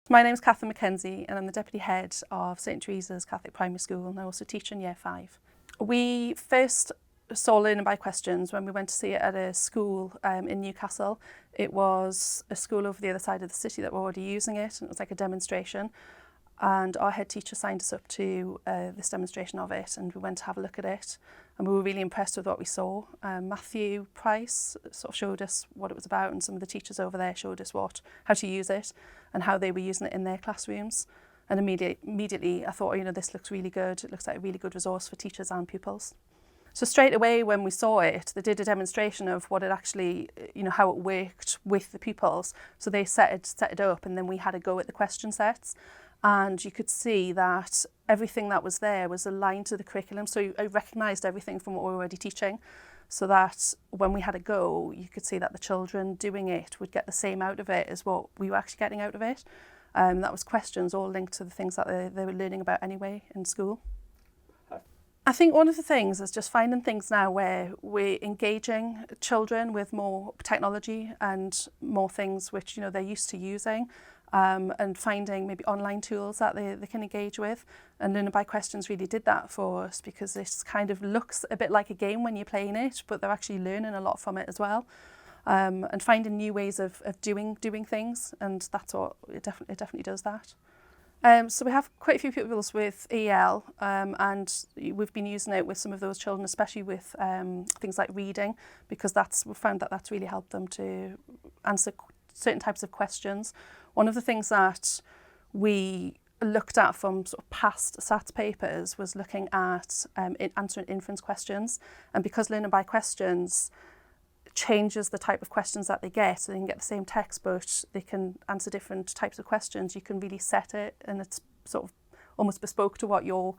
My name's Mackenzie and I'm the Deputy Head of St Teresa's Catholic Primary School, and I also teach in Year 5. We first saw learning by questions when we went to see it at a school in Newcastle. It was a school over the other side of the city that were already using it, and it was like a demonstration. And our head teacher signed us up to this demonstration of it, and we went to have a look at it, and we were really impressed with what we saw. Matthew Price sort of showed us what it was about, and some of the teachers over there showed us how to use it and how they were using it in their classrooms. And immediately I thought, this looks really good. It looks like a really good resource for teachers and pupils. So straight away when we saw it, they did a demonstration of what it actually, how it worked with the pupils. So they set it up, and then we had a go at the question sets. And you could see that everything that was there was aligned to the curriculum. So I recognised everything from what we were already teaching, so that when we had a go, you could see that the children doing it would get the same out of it as what we were actually getting out of it. That was questions all linked to the things that they were learning about anyway in school. I think one of the things is just finding things now where we're engaging children with more technology and more things which they're used to using. And finding maybe online tools that they can engage with. And Learning by Questions really did that for us, because it kind of looks a bit like a game when you're playing it, but they're actually learning a lot from it as well. And finding new ways of doing things, and that's what it definitely does that. So we have quite a few pupils with EL, and we've been using it with some of those children, especially with things like reading, because we've found that that's really helped them to answer certain types of questions. One of the things that we looked at from sort of past SATs papers was looking at answering inference questions. And because Learning by Questions changes the type of questions that they get, so they can get the same text, but they can answer different types of questions, you can really set it, and it's sort of almost bespoke to what your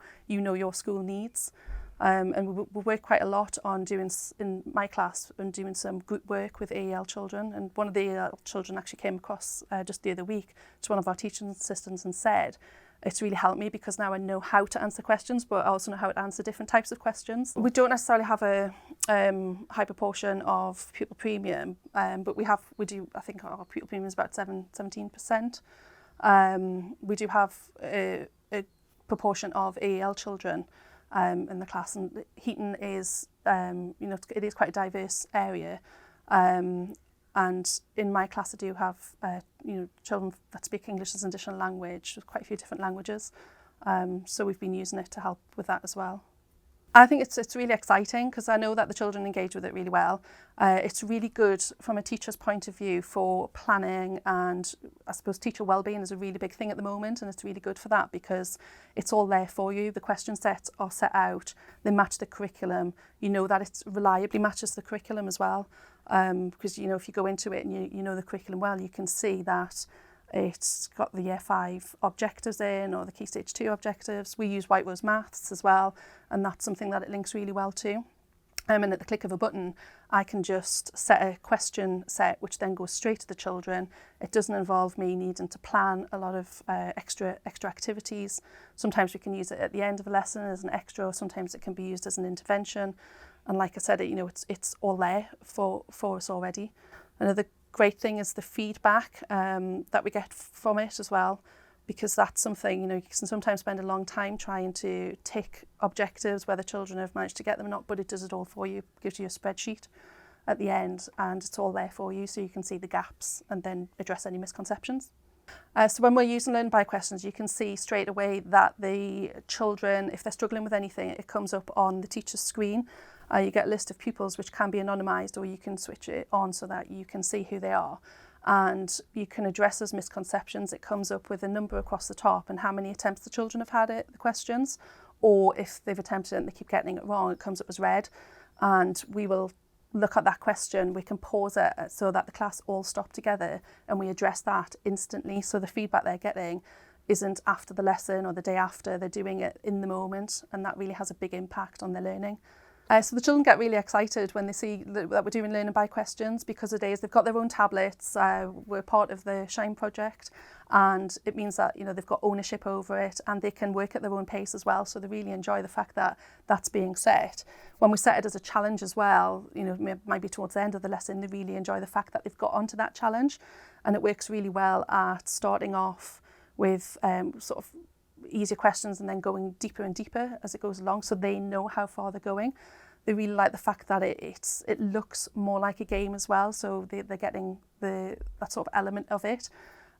school needs. And we work quite a lot on in my class, and doing some group work with AEL children. And one of the AEL children actually came across just the other week to one of our teaching assistants and said, it's really helped me because now I know how to answer questions, but I also know how to answer different types of questions. We don't necessarily have a high proportion of pupil premium, but we do, I think our pupil premium is about 17%. We do have a proportion of AEL children in the class, and Heaton is, it is quite a diverse area, and in my class I do have, children that speak English as an additional language, with quite a few different languages, so we've been using it to help with that as well. I think it's really exciting because I know that the children engage with it really well. It's really good from a teacher's point of view for planning, and I suppose teacher wellbeing is a really big thing at the moment, and it's really good for that because it's all there for you. The question sets are set out, they match the curriculum, that it reliably matches the curriculum as well, because if you go into it and you know the curriculum well, you can see that it's got the Year 5 objectives in, or the Key Stage 2 objectives. We use White Rose Maths as well, and that's something that it links really well to. And at the click of a button, I can just set a question set, which then goes straight to the children. It doesn't involve me needing to plan a lot of extra activities. Sometimes we can use it at the end of a lesson as an extra, or sometimes it can be used as an intervention. And like I said, it's all there for us already. Another great thing is the feedback that we get from it as well, because that's something, you can sometimes spend a long time trying to tick objectives, whether children have managed to get them or not, but it does it all for you, gives you a spreadsheet at the end, and it's all there for you, so you can see the gaps and then address any misconceptions. So when we're using Learn by Questions, you can see straight away that the children, if they're struggling with anything, it comes up on the teacher's screen. You get a list of pupils which can be anonymised, or you can switch it on so that you can see who they are. And you can address those misconceptions. It comes up with a number across the top and how many attempts the children have had at the questions, or if they've attempted it and they keep getting it wrong, it comes up as red. And we will look at that question, we can pause it so that the class all stop together and we address that instantly. So the feedback they're getting isn't after the lesson or the day after, they're doing it in the moment, and that really has a big impact on their learning. So the children get really excited when they see that we're doing Learning by Questions, because it is, they've got their own tablets, we're part of the Shine project, and it means that they've got ownership over it and they can work at their own pace as well, so they really enjoy the fact that that's being set. When we set it as a challenge as well, maybe towards the end of the lesson, they really enjoy the fact that they've got onto that challenge, and it works really well at starting off with sort of easier questions and then going deeper and deeper as it goes along, so they know how far they're going. They really like the fact that it looks more like a game as well, so they're getting that sort of element of it.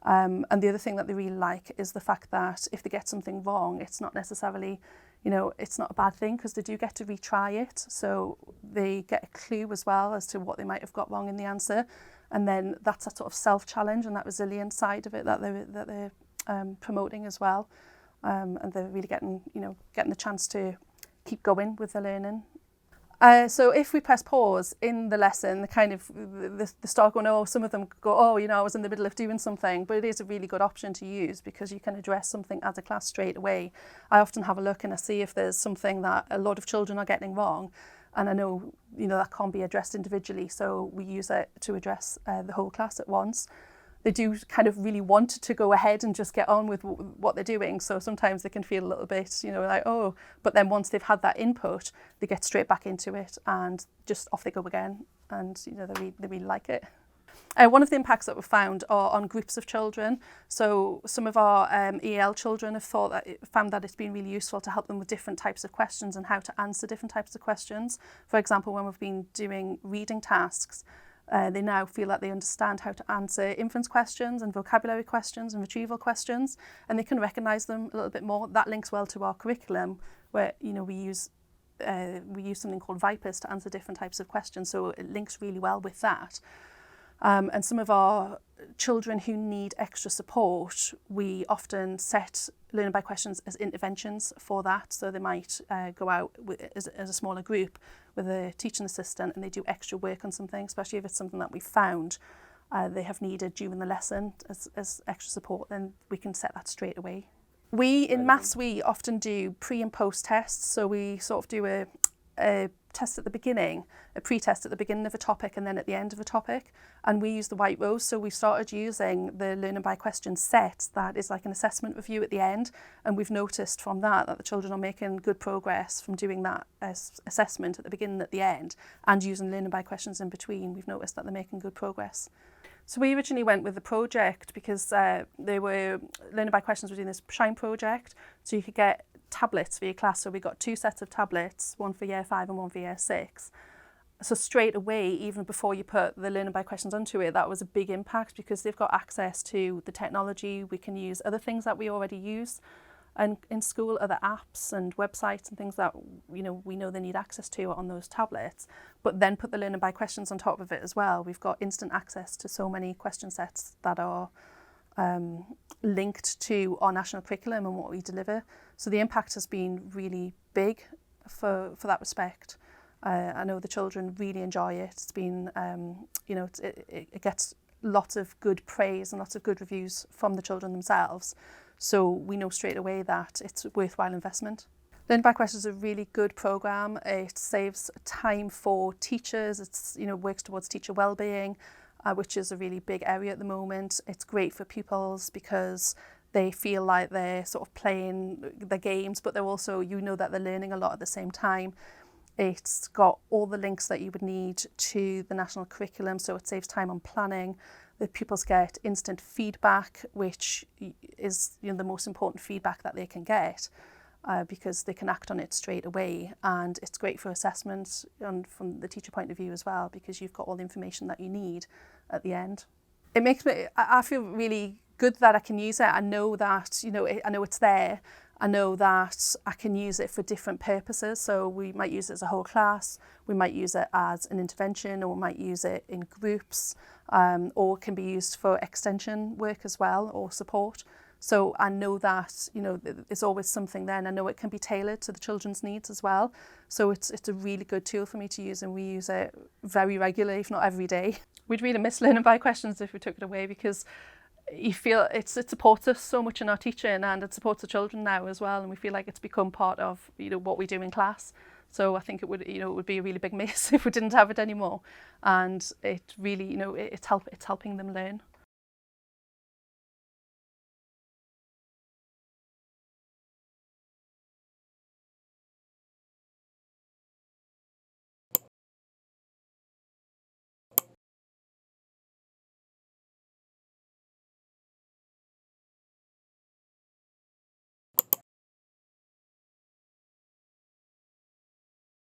And the other thing that they really like is the fact that if they get something wrong, it's not necessarily, it's not a bad thing, because they do get to retry it. So they get a clue as well as to what they might have got wrong in the answer. And then that's that sort of self-challenge and that resilient side of it that they're promoting as well. And they're really getting the chance to keep going with the learning. So if we press pause in the lesson, the start going, some of them go, I was in the middle of doing something, but it is a really good option to use because you can address something as a class straight away. I often have a look and I see if there's something that a lot of children are getting wrong, and I know, that can't be addressed individually, so we use it to address the whole class at once. They do kind of really want to go ahead and just get on with what they're doing. So sometimes they can feel a little bit, but then once they've had that input, they get straight back into it and just off they go again. And, they really like it. One of the impacts that we've found are on groups of children. So some of our EL children have found that it's been really useful to help them with different types of questions and how to answer different types of questions. For example, when we've been doing reading tasks, they now feel that they understand how to answer inference questions and vocabulary questions and retrieval questions, and they can recognise them a little bit more. That links well to our curriculum, where we use something called Vipers to answer different types of questions, so it links really well with that. And some of our children who need extra support, we often set learning by questions as interventions for that. So they might go out as a smaller group with a teaching assistant and they do extra work on something, especially if it's something that we found they have needed during the lesson as extra support, then we can set that straight away. In maths, we often do pre and post tests. So we sort of do a test at the beginning, a pre-test at the beginning of a topic and then at the end of a topic, and we use the white rose. So we started using the learning by questions set that is like an assessment review at the end, and we've noticed from that the children are making good progress from doing that assessment at the beginning and at the end, and using learning by questions in between. We've noticed that they're making good progress. So we originally went with the project because they were learning by questions. We're doing this Shine project, so you could get tablets for your class. So we got 2 sets of tablets, one for year 5 and one for year 6. So straight away, even before you put the learning by questions onto it, that was a big impact because they've got access to the technology. We can use other things that we already use and in school, other apps and websites and things that we know they need access to on those tablets, but then put the learning by questions on top of it as well. We've got instant access to so many question sets that are linked to our national curriculum and what we deliver. So the impact has been really big for that respect. I know the children really enjoy it. It's been, it gets lots of good praise and lots of good reviews from the children themselves. So we know straight away that it's a worthwhile investment. Learning by Questions is a really good programme. It saves time for teachers. It's works towards teacher wellbeing, which is a really big area at the moment. It's great for pupils because they feel like they're sort of playing the games, but they're also, that they're learning a lot at the same time. It's got all the links that you would need to the national curriculum, so it saves time on planning. The pupils get instant feedback, which is the most important feedback that they can get because they can act on it straight away. And it's great for assessment and from the teacher point of view as well, because you've got all the information that you need at the end. It makes me, I feel really good that I can use it. I know that, I know it's there. I know that I can use it for different purposes. So we might use it as a whole class, we might use it as an intervention, or we might use it in groups, or it can be used for extension work as well, or support. So I know that, there's always something there, and I know it can be tailored to the children's needs as well. So it's a really good tool for me to use, and we use it very regularly, if not every day. We'd really miss learning by questions if we took it away, because you feel it supports us so much in our teaching, and it supports the children now as well, and we feel like it's become part of what we do in class. So I think it would be a really big miss if we didn't have it anymore, and it really it's helping them learn.